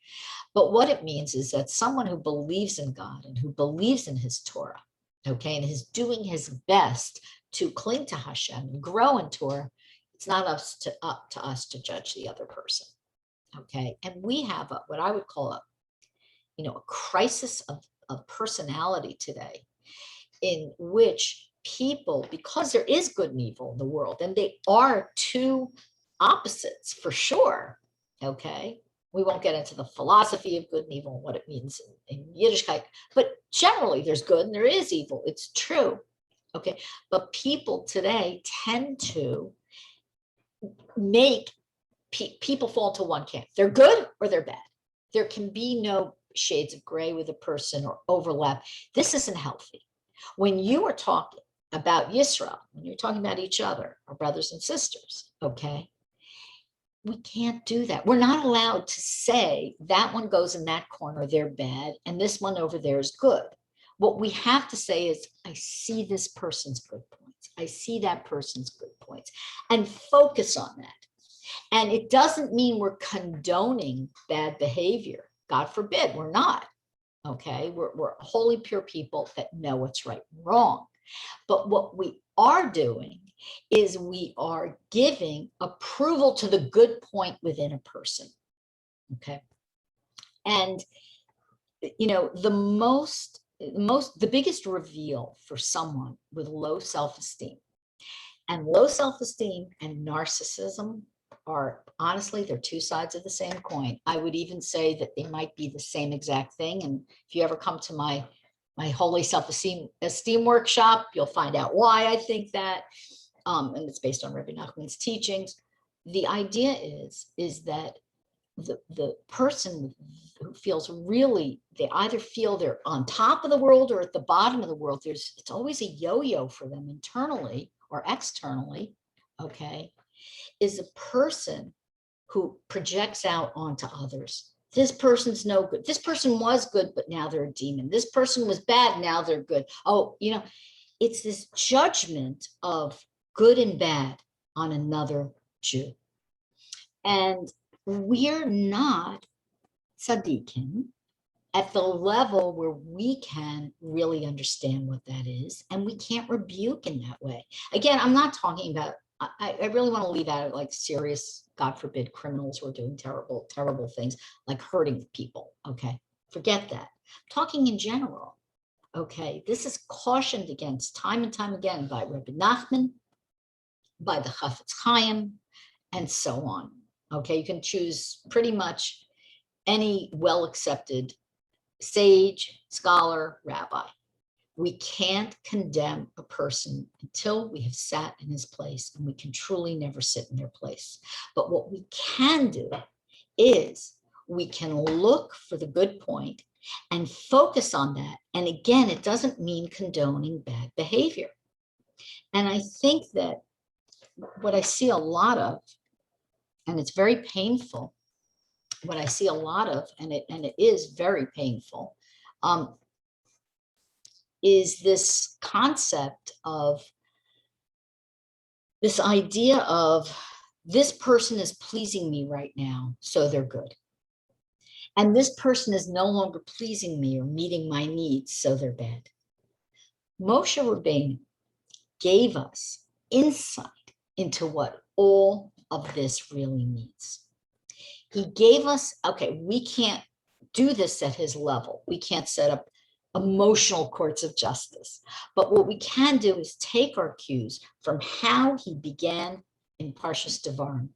But what it means is that someone who believes in God and who believes in his Torah, okay, and is doing his best to cling to Hashem and grow in Torah, it's not up to us to judge the other person. Okay, and we have what I would call a crisis of personality today, in which people, because there is good and evil in the world, and they are two opposites for sure. Okay, we won't get into the philosophy of good and evil and what it means in Yiddishkeit, but generally there's good and there is evil. It's true. Okay, but people today tend to make people fall into one camp. They're good or they're bad. There can be no shades of gray with a person or overlap. This isn't healthy. When you are talking about Yisrael, when you're talking about each other, our brothers and sisters, okay, we can't do that. We're not allowed to say that one goes in that corner, they're bad, and this one over there is good. What we have to say is, I see this person's good points. I see that person's good points, and focus on that. And it doesn't mean we're condoning bad behavior. God forbid, we're not. Okay, we're holy, pure people that know what's right and wrong. But what we are doing is we are giving approval to the good point within a person. Okay, and you know, the biggest reveal for someone with low self-esteem and narcissism are, honestly, they're two sides of the same coin. I would even say that they might be the same exact thing. And if you ever come to my holy self-esteem workshop, you'll find out why I think that. And it's based on Rabbi Nachman's teachings. The idea is that the person who feels really, they either feel they're on top of the world or at the bottom of the world. It's always a yo-yo for them internally or externally, okay, is a person who projects out onto others. This person's no good. This person was good, but now they're a demon. This person was bad, now they're good. Oh, you know, it's this judgment of good and bad on another Jew. And we're not tzaddikim at the level where we can really understand what that is, and we can't rebuke in that way. Again, I'm not talking about, I really want to leave out like serious, God forbid, criminals who are doing terrible, terrible things like hurting people. Okay, forget that. talking in general. Okay, this is cautioned against time and time again by Rabbi Nachman, by the Chafetz Chaim, and so on. Okay, you can choose pretty much any well-accepted sage, scholar, rabbi. We can't condemn a person until we have sat in his place, and we can truly never sit in their place. But what we can do is we can look for the good point and focus on that. And again, it doesn't mean condoning bad behavior. And I think that what I see a lot of, and it's very painful, what I see a lot of, and it is very painful, is this concept of this idea of this person is pleasing me right now, so they're good. And this person is no longer pleasing me or meeting my needs, so they're bad. Moshe Rabbeinu gave us insight into what all of this really means. He gave us, okay, we can't do this at his level. We can't set up emotional courts of justice. But what we can do is take our cues from how he began in Parshas Devarim.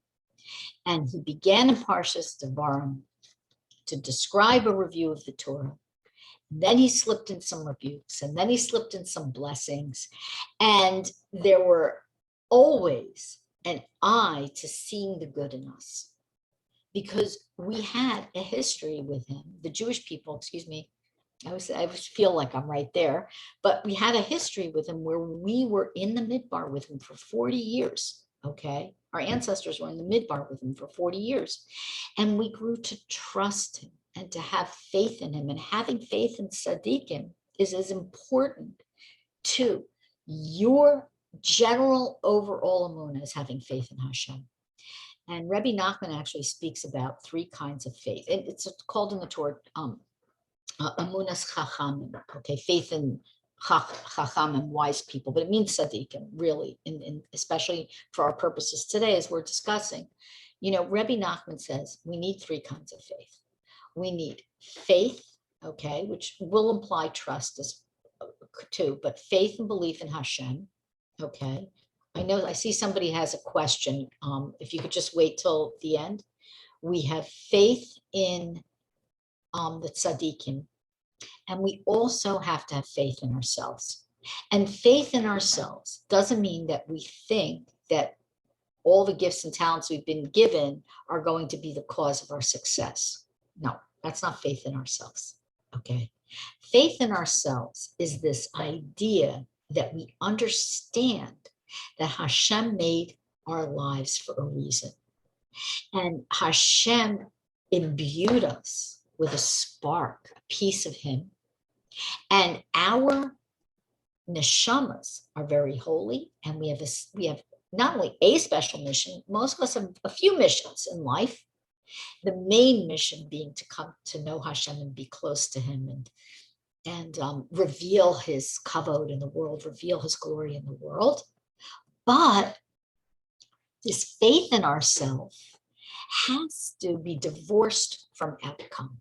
And he began in Parshas Devarim to describe a review of the Torah. Then he slipped in some rebukes, and then he slipped in some blessings. And there were always an eye to seeing the good in us, because we had a history with him, the Jewish people, excuse me. I feel like I'm right there, but we had a history with him where we were in the midbar with him for 40 years. Okay, our ancestors were in the midbar with him for 40 years, and we grew to trust him and to have faith in him. And having faith in tzaddikim is as important to your general overall emunah as having faith in Hashem. And Rabbi Nachman actually speaks about three kinds of faith. It's called in the Torah emunas chachamim, okay, faith in chachamim, wise people, but it means tzaddikim, really, especially for our purposes today, as we're discussing. You know, Rabbi Nachman says we need three kinds of faith. We need faith, okay, which will imply trust as too, but faith and belief in Hashem, okay. I see somebody has a question. If you could just wait till the end. We have faith in the tzaddikim, and we also have to have faith in ourselves. And faith in ourselves doesn't mean that we think that all the gifts and talents we've been given are going to be the cause of our success. No, that's not faith in ourselves, okay? Faith in ourselves is this idea that we understand that Hashem made our lives for a reason. And Hashem imbued us with a spark, a piece of him. And our neshamas are very holy. And we have not only a special mission, most of us have a few missions in life. The main mission being to come to know Hashem and be close to him and reveal his kavod in the world, reveal his glory in the world. But this faith in ourselves has to be divorced from outcome.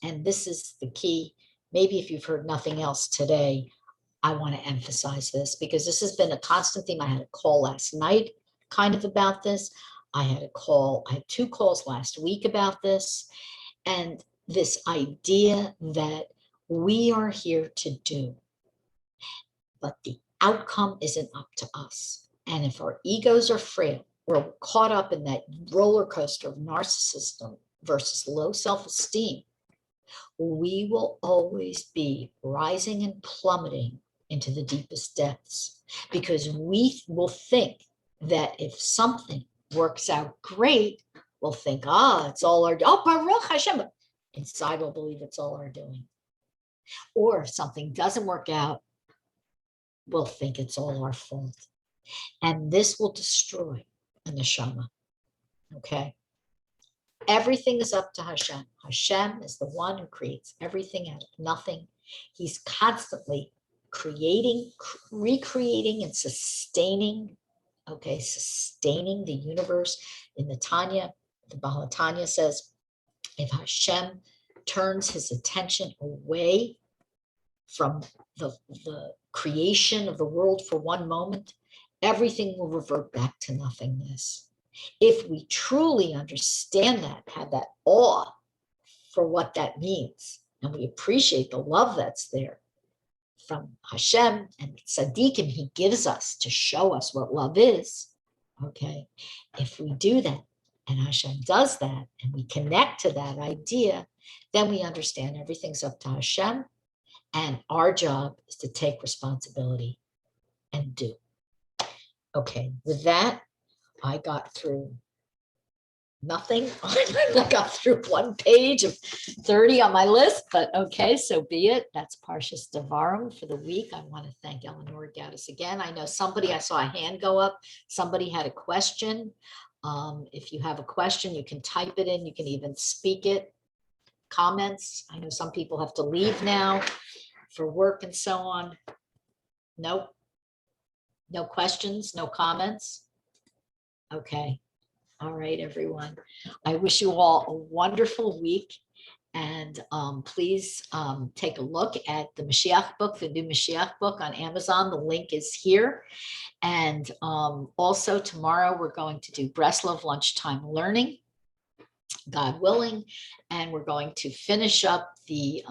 And this is the key. Maybe if you've heard nothing else today, I want to emphasize this, because this has been a constant theme. I had a call last night kind of about this. I had two calls last week about this. And this idea that we are here to do, but the outcome isn't up to us. And if our egos are frail, we're caught up in that roller coaster of narcissism versus low self-esteem, we will always be rising and plummeting into the deepest depths, because we will think that if something works out great, we'll think, it's all our, Baruch Hashem. Inside we'll believe it's all our doing. Or if something doesn't work out, we'll think it's all our fault. And this will destroy a neshama, okay? Everything is up to Hashem. Hashem is the one who creates everything out of nothing. He's constantly creating, recreating, and sustaining, okay, sustaining the universe. In the Tanya, the Baal Tanya says, if Hashem turns his attention away from the creation of the world for one moment, everything will revert back to nothingness. If we truly understand that, have that awe for what that means, and we appreciate the love that's there from Hashem and tzaddikim he gives us to show us what love is, okay? If we do that, and Hashem does that, and we connect to that idea, then we understand everything's up to Hashem, and our job is to take responsibility and do. Okay, with that, I got through nothing. I got through one page of 30 on my list, but okay, so be it. That's Parshas Devarim for the week. I want to thank Eleanor Gaddis again. I know somebody, I saw a hand go up. Somebody had a question. If you have a question, you can type it in. You can even speak it. Comments. I know some people have to leave now for work and so on. Nope. No questions, no comments. Okay. All right, everyone. I wish you all a wonderful week. And please take a look at the Mashiach book, the new Mashiach book on Amazon. The link is here. And also tomorrow we're going to do Breslov lunchtime learning, God willing. And we're going to finish up the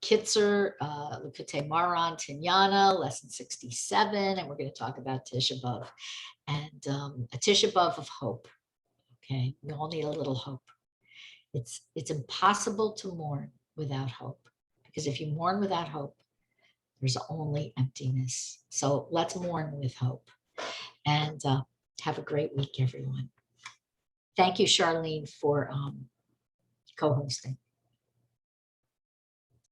Kitzer, Likutei Moharan, Tinyana, lesson 67. And we're going to talk about Tisha B'Av and a Tisha B'Av of hope. Okay, we all need a little hope. It's impossible to mourn without hope, because if you mourn without hope, there's only emptiness. So let's mourn with hope, and have a great week, everyone. Thank you, Charlene, for co-hosting.